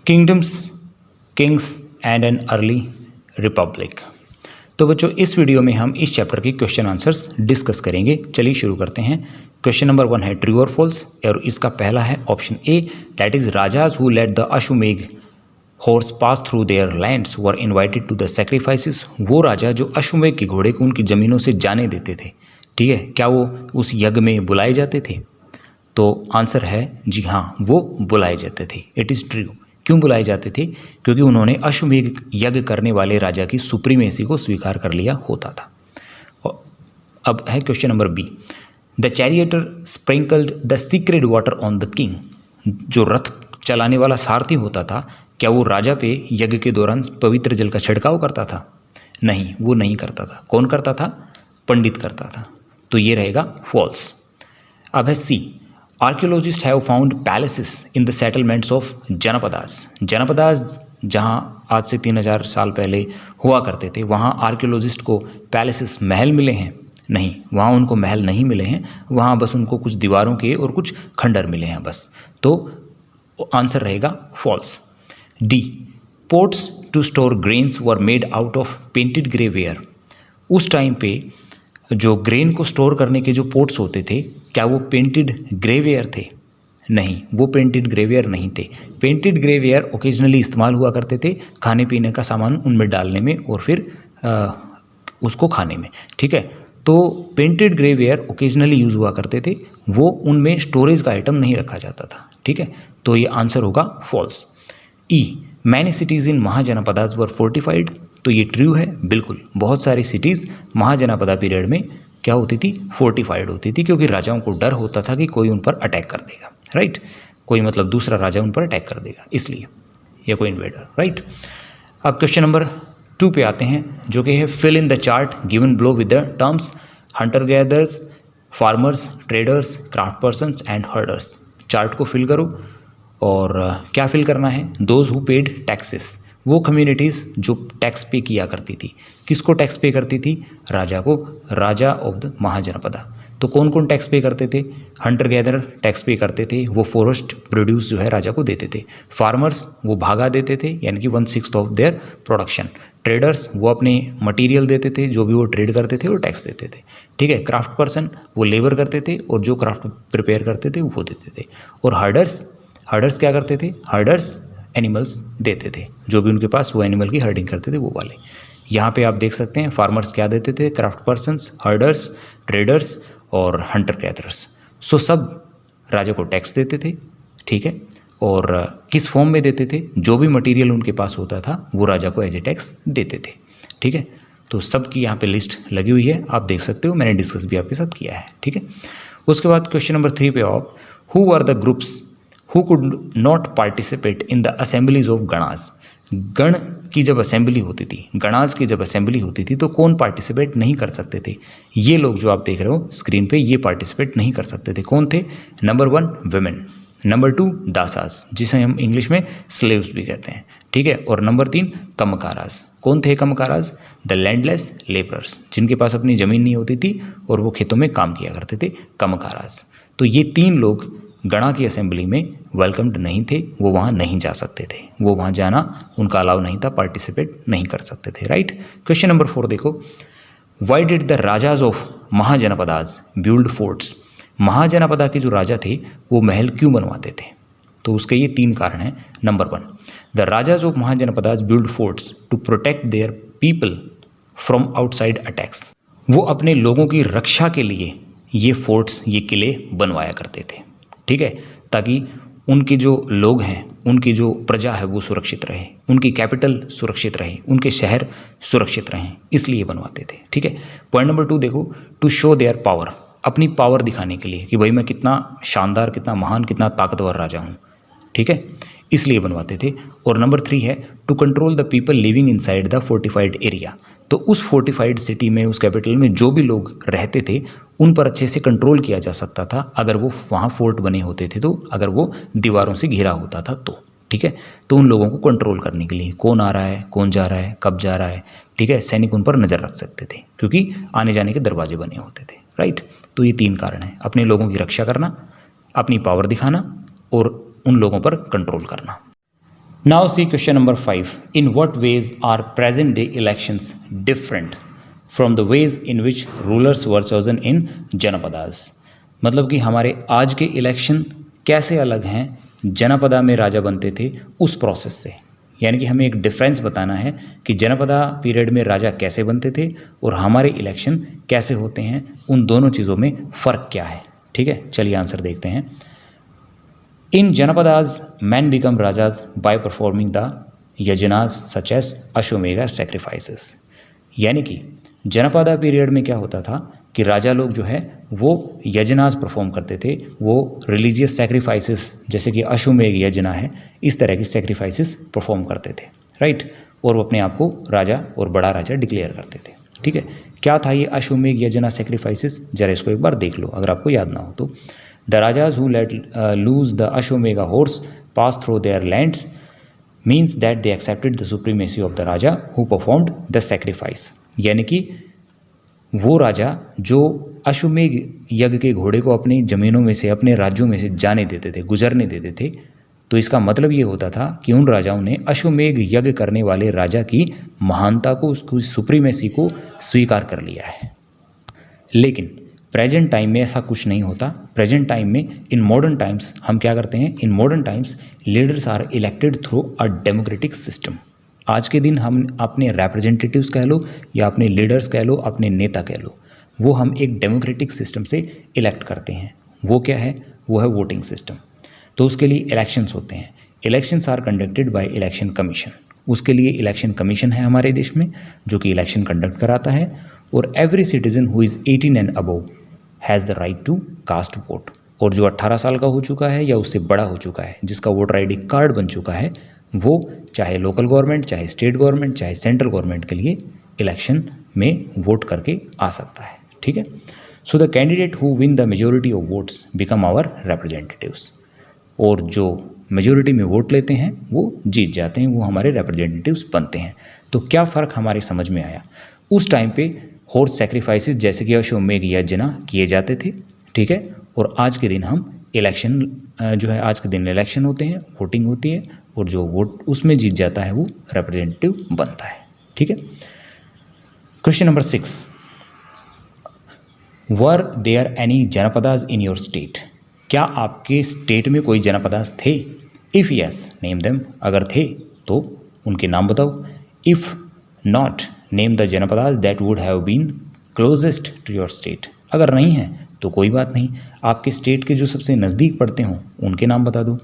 Kingdoms, Kings and an early Republic. तो बच्चों इस वीडियो में हम इस चैप्टर के क्वेश्चन आंसर्स डिस्कस करेंगे। चलिए शुरू करते हैं। क्वेश्चन नंबर 1 है ट्रू और फॉल्स, और इसका पहला है option A, that is rajas who let the Ashvamedha horse pass through their lands were invited to the sacrifices. वो राजा जो अश्वमेघ के घोड़े को उनकी ज़मीनों से जाने देते थे, ठीक है, क्या वो उस यज्ञ में बुलाए जाते थे? तो आंसर है जी हाँ, वो बुलाए जाते थे। It is true. क्यों बुलाए जाते थे? क्योंकि उन्होंने अश्वमेघ यज्ञ करने वाले राजा की सुप्रीमेसी को स्वीकार कर लिया होता था। और अब है question number B, the charioteer sprinkled the sacred water on the king. जो रथ चलाने वाला सारथी होता था, क्या वो राजा पे यज्ञ के दौरान पवित्र जल का छिड़काव करता था? नहीं, वो नहीं करता था। कौन करता था? पंडित करता था। तो ये रहेगा फॉल्स। अब है C, archaeologists have found palaces in the settlements of janapadas. Janapadas जहाँ आज से 3000 साल पहले हुआ करते थे, वहाँ आर्कियोलॉजिस्ट को पैलेसेस, महल मिले हैं? नहीं, वहाँ उनको महल नहीं मिले हैं, वहाँ बस उनको कुछ दीवारों के और कुछ खंडर मिले हैं बस। तो आंसर रहेगा false. D, pots to store grains were made out of painted grey ware. उस टाइम पे जो ग्रेन को स्टोर करने के जो पोट्स होते थे, क्या वो पेंटेड ग्रे वेयर थे? नहीं, वो पेंटेड ग्रे वेयर नहीं थे। पेंटेड ग्रे वेयर ओकेजनली इस्तेमाल हुआ करते थे खाने पीने का सामान उनमें डालने में और फिर उसको खाने में, ठीक है। तो painted grey where occasionally use हुआ करते थे, वो उनमें स्टोरेज का आइटम नहीं रखा जाता था, ठीक है। तो ये आंसर होगा false. E, many cities in mahajanapadas were fortified. तो ये ट्रू है, बिल्कुल। बहुत सारी सिटीज़ महाजनपदा पीरियड में क्या होती थी? फोर्टिफाइड होती थी, क्योंकि राजाओं को डर होता था कि कोई उन पर अटैक कर देगा, राइट। कोई मतलब दूसरा राजा उन पर अटैक कर देगा इसलिए, या कोई इन्वेडर, राइट। अब क्वेश्चन नंबर 2 पे आते हैं, जो कि है fill in the chart given below with the terms hunter gatherers, farmers, traders, craft persons and herders. Chart को फिल करो, और क्या फिल करना है? Those who paid taxes. वो कम्युनिटीज़ जो टैक्स पे किया करती थी। किसको टैक्स पे करती थी? राजा को, राजा ऑफ द महाजनपदा। तो कौन कौन टैक्स पे करते थे? हंटर गैदर टैक्स पे करते थे, वो फॉरेस्ट प्रोड्यूस जो है राजा को देते थे। फार्मर्स वो भागा देते थे, यानी कि 1/6 ऑफ देयर प्रोडक्शन। ट्रेडर्स वो अपने मटेरियल देते थे, जो भी वो ट्रेड करते थे वो टैक्स देते थे, ठीक है। क्राफ्ट पर्सन वो लेबर करते थे और जो क्राफ्ट प्रिपेयर करते थे वो देते थे। और हर्डर्स क्या करते थे? हर्डर्स एनिमल्स देते थे, जो भी उनके पास वो एनिमल की हर्डिंग करते थे वो वाले। यहाँ पे आप देख सकते हैं फार्मर्स क्या देते थे? क्राफ्ट पर्सन्स, हर्डर्स, ट्रेडर्स और हंटर गैदरर्स। सो सब राजा को टैक्स देते थे, ठीक है। और किस फॉर्म में देते थे? जो भी मटेरियल उनके पास होता था वो राजा को एज ए टैक्स देते थे, ठीक है। तो सब की यहाँ पे लिस्ट लगी हुई है, आप देख सकते हो, मैंने डिस्कस भी आपके साथ किया है, ठीक है। उसके बाद क्वेश्चन नंबर 3 पे आप, who are the groups who could not participate in the assemblies of ganas. गण की जब असेंबली होती थी, गणाज की जब असेंबली होती थी, तो कौन पार्टिसिपेट नहीं कर सकते थे? ये लोग जो आप देख रहे हो स्क्रीन पे, ये पार्टिसिपेट नहीं कर सकते थे। कौन थे? नंबर 1 विमेन, नंबर 2 दासास, जिसे हम इंग्लिश में स्लेव्स भी कहते हैं, ठीक है। और नंबर 3 कमकारास। कौन थे कमकारास? द लैंडलेस लेबरर्स, जिनके पास अपनी ज़मीन नहीं होती थी और वो खेतों में काम किया करते थे, कमकारास। तो ये 3 लोग गणा की असेंबली में वेलकम्ड नहीं थे, वो वहाँ नहीं जा सकते थे, वो वहाँ जाना उनका अलाउ नहीं था, पार्टिसिपेट नहीं कर सकते थे, राइट। क्वेश्चन नंबर 4 देखो, why did the rajas of mahajanapadas build forts. Mahajanapada के जो राजा थे वो महल क्यों बनवाते थे? तो उसके ये 3 कारण हैं। Number 1, the rajas of mahajanapadas build forts to protect their people from outside attacks. वो अपने लोगों की रक्षा के लिए ये फोर्ट्स, ये किले बनवाया करते थे, ठीक है, ताकि उनके जो लोग हैं, उनकी जो प्रजा है वो सुरक्षित रहे, उनकी कैपिटल सुरक्षित रहे, उनके शहर सुरक्षित रहें, इसलिए बनवाते थे, ठीक है। पॉइंट नंबर 2 देखो, टू शो देयर पावर, अपनी पावर दिखाने के लिए कि भाई मैं कितना शानदार, कितना महान, कितना ताकतवर राजा हूँ, ठीक है, इसलिए बनवाते थे। और नंबर 3 है to control the people living inside the fortified area. तो उस फोर्टिफाइड सिटी में, उस कैपिटल में जो भी लोग रहते थे उन पर अच्छे से कंट्रोल किया जा सकता था अगर वो वहाँ फोर्ट बने होते थे, तो अगर वो दीवारों से घिरा होता था तो, ठीक है। तो उन लोगों को कंट्रोल करने के लिए कौन आ रहा है, कौन जा रहा है, कब जा रहा है, ठीक है, सैनिक उन पर नज़र रख सकते थे क्योंकि आने जाने के दरवाजे बने होते थे, राइट। तो ये 3 कारण हैं, अपने लोगों की रक्षा करना, अपनी पावर दिखाना और उन लोगों पर कंट्रोल करना। Now C question number 5. In what ways are present day elections different from the ways in which rulers were chosen in janapadas. मतलब कि हमारे आज के इलेक्शन कैसे अलग हैं जनपदा में राजा बनते थे उस प्रोसेस से. यानी कि हमें एक डिफरेंस बताना है कि जनपदा पीरियड में राजा कैसे बनते थे और हमारे इलेक्शन कैसे होते हैं, उन दोनों चीज़ों में फ़र्क क्या है. ठीक है, चलिए आंसर देखते हैं. In janapadas men become rajas by performing the yajnas such as Ashvamedha sacrifices. यानी कि जनपदा पीरियड में क्या होता था कि राजा लोग जो है वो यजनास परफॉर्म करते थे, वो रिलीजियस सैक्रिफाइसेस जैसे कि अश्वमेघ यजना है, इस तरह की सैक्रिफाइसेस परफॉर्म करते थे, राइट. और वो अपने आप को राजा और बड़ा राजा डिक्लेयर करते थे. ठीक है, क्या था ये अश्वमेघ यजना सैक्रिफाइसेस, जरा इसको एक बार देख लो अगर आपको याद ना हो तो. The rajas who let loose the Ashvamedha horse pass through their lands means that they accepted the supremacy of the raja who performed the sacrifice. यानी कि वो राजा जो अश्वमेघ यज्ञ के घोड़े को अपनी ज़मीनों में से, अपने राज्यों में से जाने देते थे, गुजरने देते थे, तो इसका मतलब ये होता था कि उन राजाओं ने अश्वमेघ यज्ञ करने वाले राजा की महानता को, उसकी सुप्रीमेसी को स्वीकार कर लिया है. लेकिन प्रेजेंट टाइम में ऐसा कुछ नहीं होता. प्रेजेंट टाइम में, इन मॉडर्न टाइम्स, हम क्या करते हैं, in modern times leaders are elected through a democratic system. आज के दिन हम अपने रिप्रेजेंटेटिव्स कह लो या अपने लीडर्स कह लो, अपने नेता कह लो, वो हम एक डेमोक्रेटिक सिस्टम से इलेक्ट करते हैं. वो क्या है, वो है वोटिंग सिस्टम. तो उसके लिए इलेक्शंस होते हैं. Elections are conducted by election commission. उसके लिए इलेक्शन कमीशन है हमारे देश में जो कि इलेक्शन कंडक्ट कराता है. और every citizen who is 18 and above has the right to cast vote. और जो 18 साल का हो चुका है या उससे बड़ा हो चुका है, जिसका वोटर आई.डी. कार्ड बन चुका है, वो चाहे लोकल गवर्नमेंट, चाहे स्टेट गवर्नमेंट, चाहे सेंट्रल गवर्नमेंट के लिए इलेक्शन में वोट करके आ सकता है. ठीक है. So the candidate who win the majority of votes become our representatives. और जो मेजोरिटी में वोट लेते हैं वो जीत जाते हैं, वो हमारे रिप्रेजेंटेटिव्स बनते हैं. तो क्या फ़र्क हमारी समझ में आया. उस टाइम पे हॉर्स सैक्रिफाइसेस जैसे कि अश्वमेघ यज्ञ किए जाते थे. ठीक है. और आज के दिन हम इलेक्शन जो है, आज के दिन इलेक्शन होते हैं, वोटिंग होती है, और जो वोट उसमें जीत जाता है वो रिप्रेजेंटेटिव बनता है. ठीक है. Question number 6. Were there any janapadas in your state. क्या आपके स्टेट में कोई जनपदास थे. If yes name them. अगर थे तो उनके नाम बताओ. If not name the janapadas that would have been closest to your state. अगर नहीं है तो कोई बात नहीं, आपके स्टेट के जो सबसे नज़दीक पड़ते हों उनके नाम बता दो.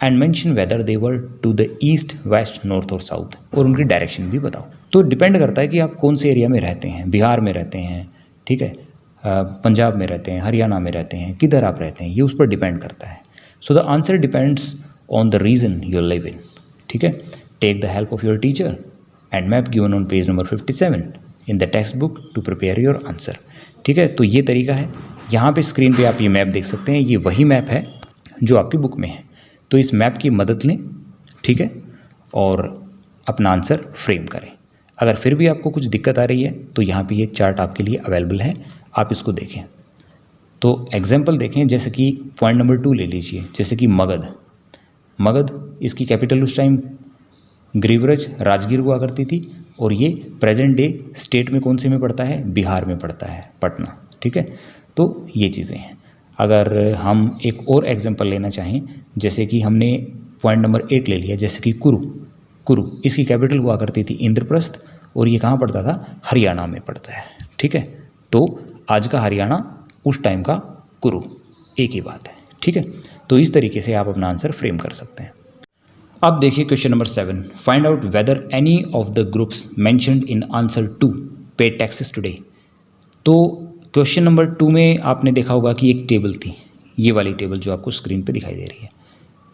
And mention whether they were to the east, west, north और साउथ. और उनकी डायरेक्शन भी बताओ. तो डिपेंड करता है कि आप कौन से एरिया में रहते हैं. बिहार में रहते हैं, ठीक है, पंजाब में रहते हैं, हरियाणा में रहते हैं, किधर आप रहते हैं, ये उस पर डिपेंड करता है. So the answer depends on the region you live in. ठीक है. Take the help of your teacher and map given on page number 57 in the textbook to prepare your answer. ठीक है. तो ये तरीका है. यहाँ पे स्क्रीन पे आप ये मैप देख सकते हैं. ये वही मैप है जो आपकी बुक में है. तो इस मैप की मदद लें. ठीक है. और अपना आंसर फ्रेम करें. अगर फिर भी आपको कुछ दिक्कत आ रही है तो यहाँ पे ये चार्ट आपके लिए अवेलेबल है, आप इसको देखें. तो एग्जाम्पल देखें, जैसे कि पॉइंट नंबर 2 ले लीजिए, जैसे कि मगध. मगध, इसकी कैपिटल उस टाइम ग्रीवरज राजगीर हुआ करती थी. और ये प्रेजेंट डे स्टेट में कौन से में पड़ता है, बिहार में पड़ता है, पटना. ठीक है. तो ये चीज़ें हैं. अगर हम एक और एग्जांपल लेना चाहें, जैसे कि हमने पॉइंट नंबर 8 ले लिया, जैसे कि कुरु, इसकी कैपिटल हुआ करती थी इंद्रप्रस्थ, और ये कहाँ पड़ता था, हरियाणा में पड़ता है. ठीक है. तो आज का हरियाणा, उस टाइम का कुरु, एक ही बात है. ठीक है. तो इस तरीके से आप अपना आंसर फ्रेम कर सकते हैं. अब देखिए question number 7. Find out whether any of the groups mentioned in answer 2 पे टैक्सेस टुडे. तो क्वेश्चन नंबर 2 में आपने देखा होगा कि एक टेबल थी, ये वाली टेबल जो आपको स्क्रीन पे दिखाई दे रही है.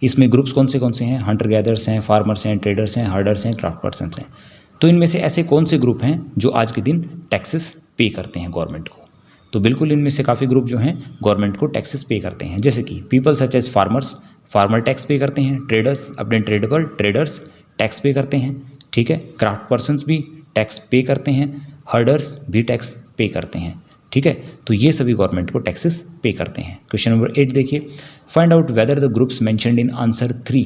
इसमें ग्रुप्स कौन से हैं, हंटर गैदर्स हैं, फार्मर्स हैं, ट्रेडर्स हैं, हर्डर्स हैं, क्राफ्ट पर्सन्स हैं. तो इनमें से ऐसे कौन से ग्रुप हैं जो आज के दिन टैक्सेस पे करते हैं गवर्नमेंट को. तो बिल्कुल इनमें से काफ़ी ग्रुप जो हैं गवर्नमेंट को टैक्सेस पे करते हैं. जैसे कि people such as farmers, farmer tax pay करते हैं. ट्रेडर्स, अपने ट्रेड पर ट्रेडर्स टैक्स पे करते हैं. ठीक है. क्राफ्ट पर्सन्स भी टैक्स पे करते हैं. हर्डर्स भी टैक्स पे करते हैं. ठीक है. तो ये सभी गवर्नमेंट को टैक्सेस पे करते हैं. क्वेश्चन नंबर 8 देखिए. Find out whether the groups mentioned in answer 3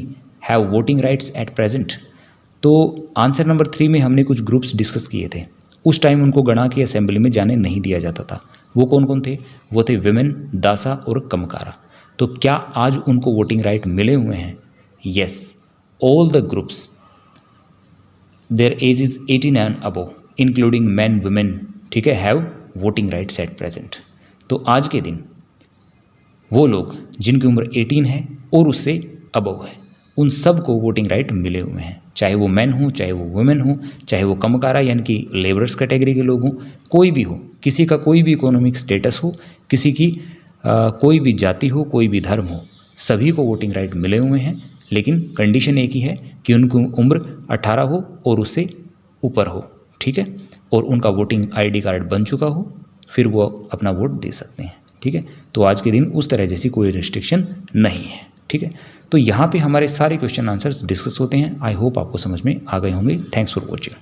have voting rights at present. तो आंसर नंबर 3 में हमने कुछ ग्रुप्स डिस्कस किए थे। उस टाइम उनको गणा की असेंबली में जाने नहीं दिया जाता था। वो कौन कौन थे? वो थे विमेन, दासा और कमकारा। तो क्या आज उनको वोटिंग राइट मिले हुए हैं? Yes, all the groups there as is 18 and above including man, women, ठीक है, have voting rights at present. तो आज के दिन वो लोग जिनकी उम्र 18 है और उससे अबव है, उन सब को वोटिंग राइट मिले हुए हैं, चाहे वो मैन हो, चाहे वो वुमेन हो, चाहे वो कमकारा यानी कि लेबरर्स कैटेगरी के लोग हों, कोई भी हो, किसी का कोई भी इकोनॉमिक स्टेटस हो, किसी की कोई भी जाति हो, कोई भी धर्म हो, सभी को वोटिंग राइट मिले हुए हैं। लेकिन कंडीशन एक ही है कि उनकी उम्र 18 हो और उससे ऊपर हो, ठीक है, और उनका वोटिंग आईडी कार्ड बन चुका हो, फिर वो अपना वोट दे सकते हैं, ठीक है। तो आज के दिन उस तरह जैसी कोई रिस्ट्रिक्शन नहीं है, ठीक है। तो यहाँ पे हमारे सारे क्वेश्चन आंसर्स डिस्कस होते हैं। आई होप आपको समझ में आ गए होंगे। Thanks for watching.